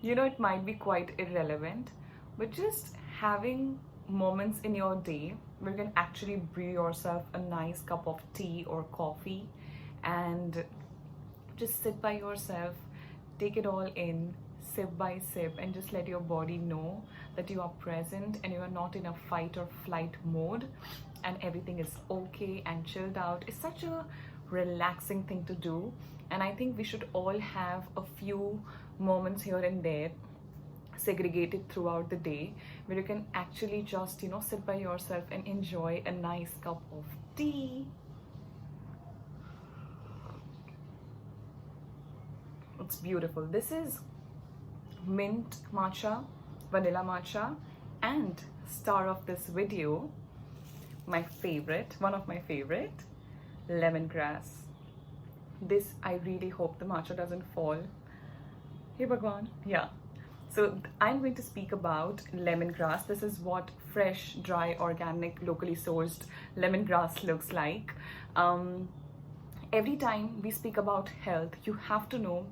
You know, it might be quite irrelevant, but just having moments in your day where you can actually brew yourself a nice cup of tea or coffee and just sit by yourself, take it all in, sip by sip, and just let your body know that you are present and you are not in a fight or flight mode and everything is okay and chilled out. It's such a relaxing thing to do, and I think we should all have a few moments here and there segregated throughout the day where you can actually just sit by yourself and enjoy a nice cup of tea. It's beautiful. This is mint matcha, vanilla matcha, and star of this video, my favorite, one of my favorite, lemongrass. This, I really hope the matcha doesn't fall. Hey Bhagwan. Yeah. So I'm going to speak about lemongrass. This is what fresh, dry, organic, locally sourced lemongrass looks like. Every time we speak about health, you have to know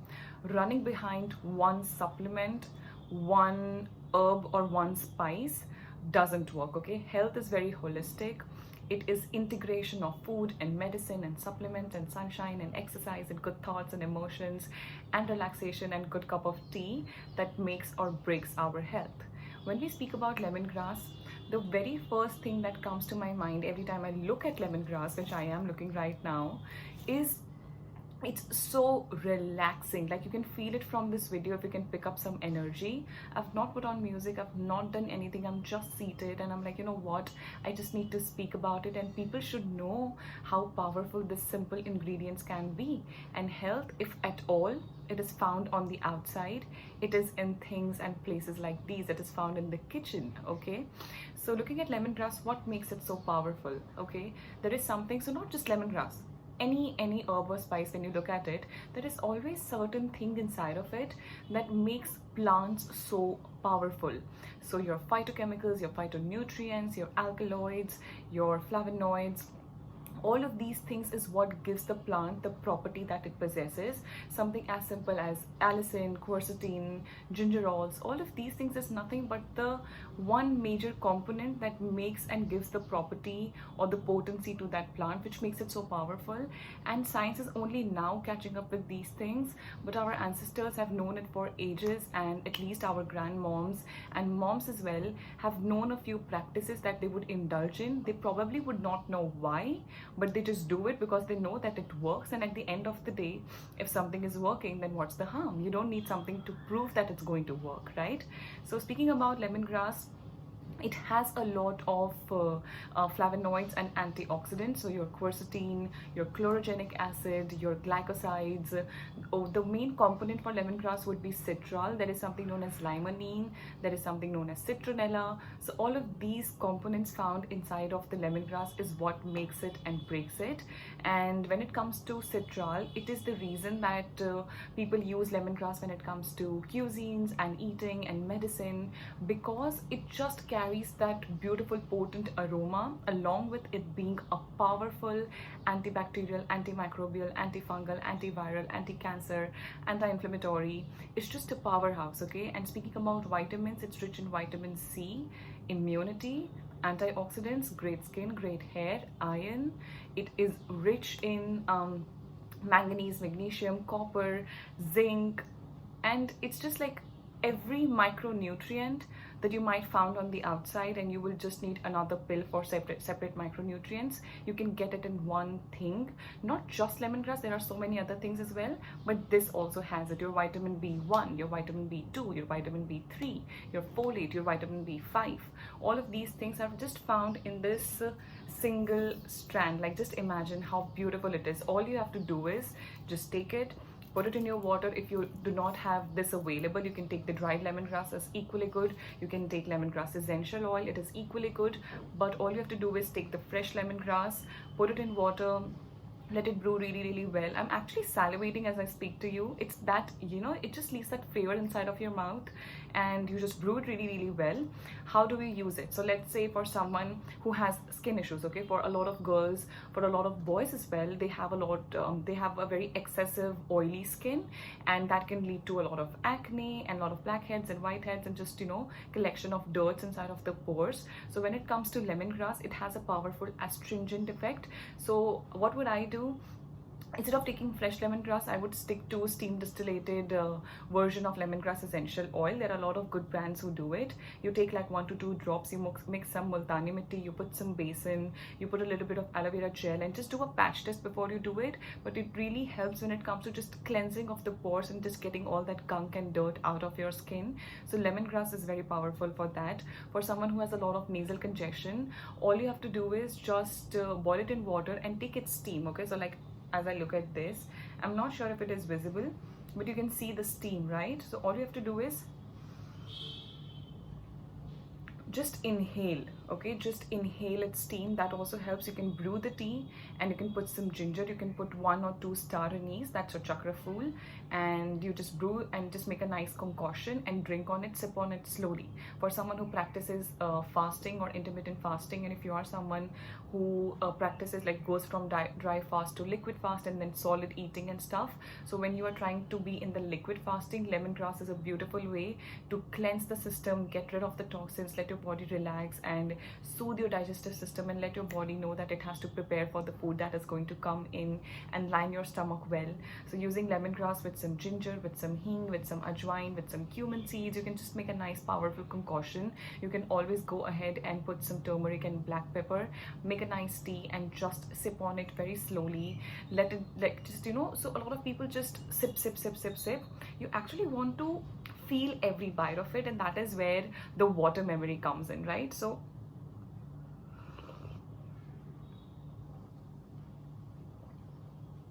running behind one supplement, one herb or one spice doesn't work, okay? Health is very holistic. It is integration of food and medicine and supplement and sunshine and exercise and good thoughts and emotions and relaxation and good cup of tea that makes or breaks our health. When we speak about lemongrass, the very first thing that comes to my mind every time I look at lemongrass, which I am looking right now, is it's so relaxing. Like, you can feel it from this video if you can pick up some energy. I've not put on music, I've not done anything, I'm just seated and I'm like, you know what, I just need to speak about it, and people should know how powerful this simple ingredients can be. And health, if at all, it is found on the outside. It is in things and places like these. It is found in the kitchen, okay? So looking at lemongrass, what makes it so powerful, okay? There is something, so not just lemongrass, any herb or spice, when you look at it, there is always certain thing inside of it that makes plants so powerful. So your phytochemicals, your phytonutrients, your alkaloids, your flavonoids, all of these things is what gives the plant the property that it possesses. Something as simple as allicin, quercetin, gingerols, all of these things is nothing but the one major component that makes and gives the property or the potency to that plant, which makes it so powerful. And science is only now catching up with these things, but our ancestors have known it for ages, and at least our grandmoms and moms as well have known a few practices that they would indulge in. They probably would not know why, but they just do it because they know that it works. And at the end of the day, if something is working, then what's the harm? You don't need something to prove that it's going to work, right? So speaking about lemongrass, it has a lot of flavonoids and antioxidants. So your quercetin, your chlorogenic acid, your glycosides. The main component for lemongrass would be citral. There is something known as limonene. There is something known as citronella. So all of these components found inside of the lemongrass is what makes it and breaks it. And when it comes to citral, it is the reason that people use lemongrass when it comes to cuisines and eating and medicine, because it just carries that beautiful potent aroma, along with it being a powerful antibacterial, antimicrobial, antifungal, antiviral, anti-cancer, anti-inflammatory. It's just a powerhouse, okay? And speaking about vitamins, it's rich in vitamin C, immunity, antioxidants, great skin, great hair, iron. It is rich in manganese, magnesium, copper, zinc, and it's just like every micronutrient that you might found on the outside, and you will just need another pill for separate micronutrients. You can get it in one thing. Not just lemongrass, there are so many other things as well, but this also has it. Your vitamin B1, your vitamin B2, your vitamin B3, your folate, your vitamin B5, all of these things are just found in this single strand. Like, just imagine how beautiful it is. All you have to do is just take it, put it in your water. If you do not have this available, you can take the dried lemongrass, is equally good. You can take lemongrass essential oil, it is equally good. But all you have to do is take the fresh lemongrass, put it in water, let it brew really well. I'm actually salivating as I speak to you. It's that, you know, it just leaves that flavor inside of your mouth, and you just brew it really well. How do we use it? So let's say for someone who has skin issues, okay, for a lot of girls, for a lot of boys as well, they have they have a very excessive oily skin, and that can lead to a lot of acne and a lot of blackheads and whiteheads and just, you know, collection of dirt inside of the pores. So when it comes to lemongrass, it has a powerful astringent effect. So what would I do? Instead of taking fresh lemongrass, I would stick to steam distillated version of lemongrass essential oil. There are a lot of good brands who do it. You take like 1 to 2 drops, you mix some multani mitti, you put some basin, you put a little bit of aloe vera gel, and just do a patch test before you do it. But it really helps when it comes to just cleansing of the pores and just getting all that gunk and dirt out of your skin. So lemongrass is very powerful for that. For someone who has a lot of nasal congestion, all you have to do is just boil it in water and take its steam. Okay, so like as I look at this, I'm not sure if it is visible, but you can see the steam, right? So all you have to do is just inhale, okay, just inhale its steam. That also helps. You can brew the tea and you can put some ginger, you can put 1 or 2 star anise, that's your chakra fool, and you just brew and just make a nice concoction and drink on it, sip on it slowly. For someone who practices fasting or intermittent fasting, and if you are someone who practices like goes from dry fast to liquid fast and then solid eating and stuff, so when you are trying to be in the liquid fasting, lemongrass is a beautiful way to cleanse the system, get rid of the toxins, let your body relax and soothe your digestive system, and let your body know that it has to prepare for the food that is going to come in and line your stomach well. So using lemongrass with some ginger, with some hing, with some ajwain, with some cumin seeds, you can just make a nice powerful concoction. You can always go ahead and put some turmeric and black pepper, make a nice tea and just sip on it very slowly. Let it like just, you know, so a lot of people just sip. You actually want to feel every bite of it, and that is where the water memory comes in, right? So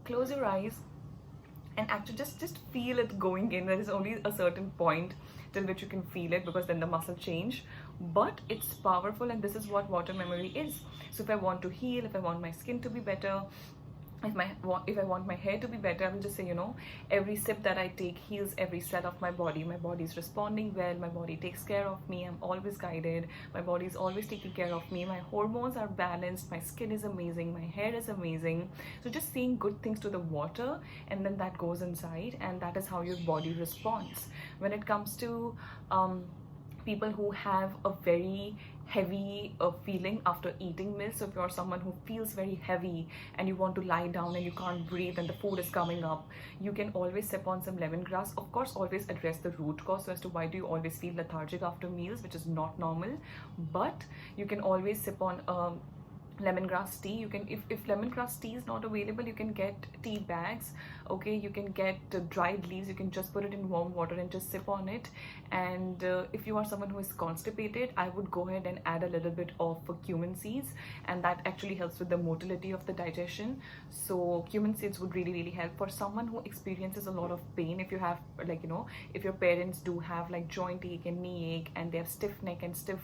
close your eyes and actually just feel it going in. There is only a certain point till which you can feel it, because then the muscle change, but it's powerful, and this is what water memory is. So if I want to heal, if I want my skin to be better, if I want my hair to be better, I will just say, you know, every sip that I take heals every cell of my body. My body is responding well, my body takes care of me, I'm always guided, my body is always taking care of me, my hormones are balanced, my skin is amazing, my hair is amazing. So just saying good things to the water, and then that goes inside, and that is how your body responds. When it comes to people who have a very heavy feeling after eating meals, so if you're someone who feels very heavy and you want to lie down and you can't breathe and the food is coming up, you can always sip on some lemongrass. Of course, always address the root cause, so as to why do you always feel lethargic after meals, which is not normal. But you can always sip on lemongrass tea. You can, if lemongrass tea is not available, you can get tea bags, okay, you can get dried leaves, you can just put it in warm water and just sip on it. And if you are someone who is constipated, I would go ahead and add a little bit of cumin seeds, and that actually helps with the motility of the digestion. So cumin seeds would really help. For someone who experiences a lot of pain, if you have, like, you know, if your parents do have like joint ache and knee ache and they have stiff neck and stiff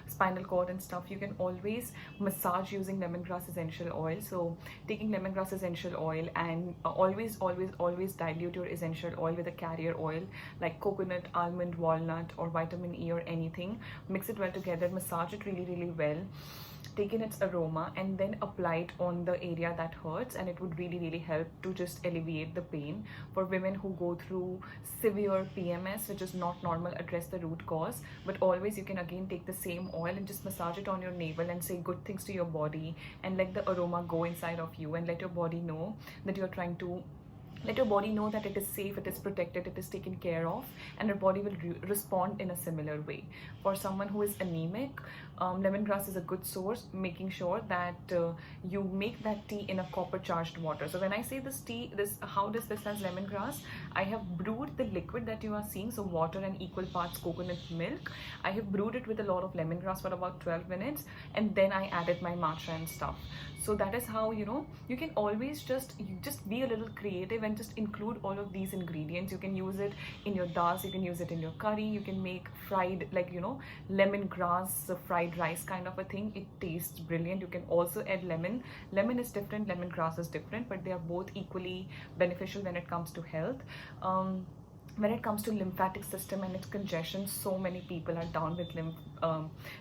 spinal cord and stuff, you can always massage using lemongrass essential oil. So taking lemongrass essential oil, and always dilute your essential oil with a carrier oil like coconut, almond, walnut or vitamin E or anything. Mix it well together, massage it really well, take in its aroma, and then apply it on the area that hurts, and it would really help to just alleviate the pain. For women who go through severe PMS, which is not normal, address the root cause. But always you can again take the same oil and just massage it on your navel and say good things to your body, and let the aroma go inside of you, and let your body know that you're trying to let your body know that it is safe, it is protected, it is taken care of, and your body will respond in a similar way. For someone who is anemic, lemongrass is a good source, making sure that you make that tea in a copper charged water. So when I say this tea, how does this has lemongrass? I have brewed the liquid that you are seeing, so water and equal parts coconut milk. I have brewed it with a lot of lemongrass for about 12 minutes, and then I added my matcha and stuff. So that is how, you know, you can always just be a little creative and can just include all of these ingredients. You can use it in your dals, you can use it in your curry, you can make fried, like, you know, lemongrass fried rice kind of a thing. It tastes brilliant. You can also add lemon. Lemon is different, lemongrass is different, but they are both equally beneficial when it comes to health. When it comes to lymphatic system and its congestion, so many people are down with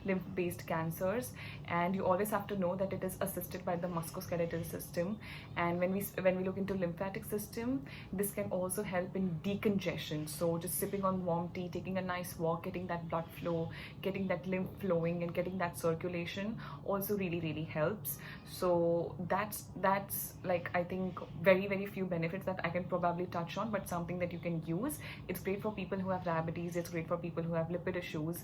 lymph-based cancers, and you always have to know that it is assisted by the musculoskeletal system. And when we look into lymphatic system, this can also help in decongestion. So just sipping on warm tea, taking a nice walk, getting that blood flow, getting that lymph flowing, and getting that circulation also really helps. So that's like, I think, very few benefits that I can probably touch on, but something that you can use. It's great for people who have diabetes, it's great for people who have lipid issues,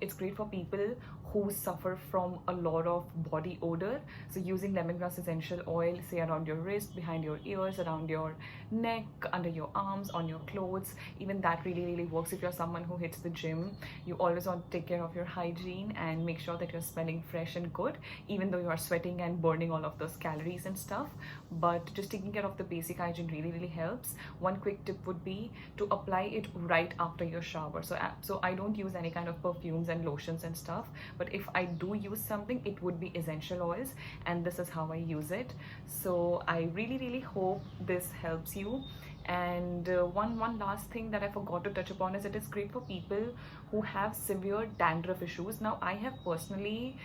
it's great for people who suffer from a lot of body odor. So using lemongrass essential oil, say around your wrist, behind your ears, around your neck, under your arms, on your clothes, even that really works. If you're someone who hits the gym, you always want to take care of your hygiene and make sure that you're smelling fresh and good, even though you are sweating and burning all of those calories and stuff. But just taking care of the basic hygiene really helps. One quick tip would be to apply it right after your shower. So I don't use any kind of perfumes and lotions and stuff, but if I do use something, it would be essential oils, and this is how I use it. So I really hope this helps you. And one last thing that I forgot to touch upon is it is great for people who have severe dandruff issues. Now, I have personally,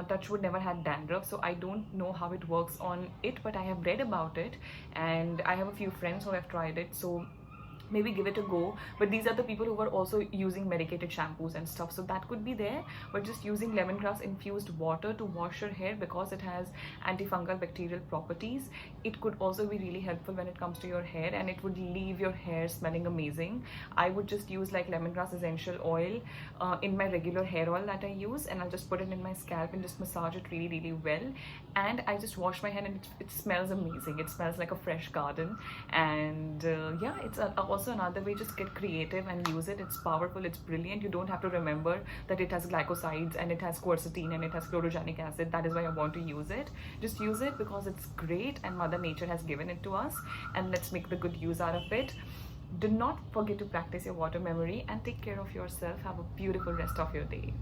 touch wood, never had dandruff, so I don't know how it works on it, but I have read about it, and I have a few friends who have tried it, so maybe give it a go. But these are the people who were also using medicated shampoos and stuff, so that could be there. But just using lemongrass infused water to wash your hair, because it has antifungal bacterial properties, it could also be really helpful when it comes to your hair, and it would leave your hair smelling amazing. I would just use like lemongrass essential oil in my regular hair oil that I use, and I'll just put it in my scalp and just massage it really well, and I just wash my hair, and it smells amazing. It smells like a fresh garden. And yeah, it's also another way. Just get creative and use it. It's powerful, it's brilliant. You don't have to remember that it has glycosides and it has quercetin and it has chlorogenic acid. That is why I want to use it. Just use it because it's great and Mother Nature has given it to us, and let's make the good use out of it. Do not forget to practice your water memory and take care of yourself. Have a beautiful rest of your day.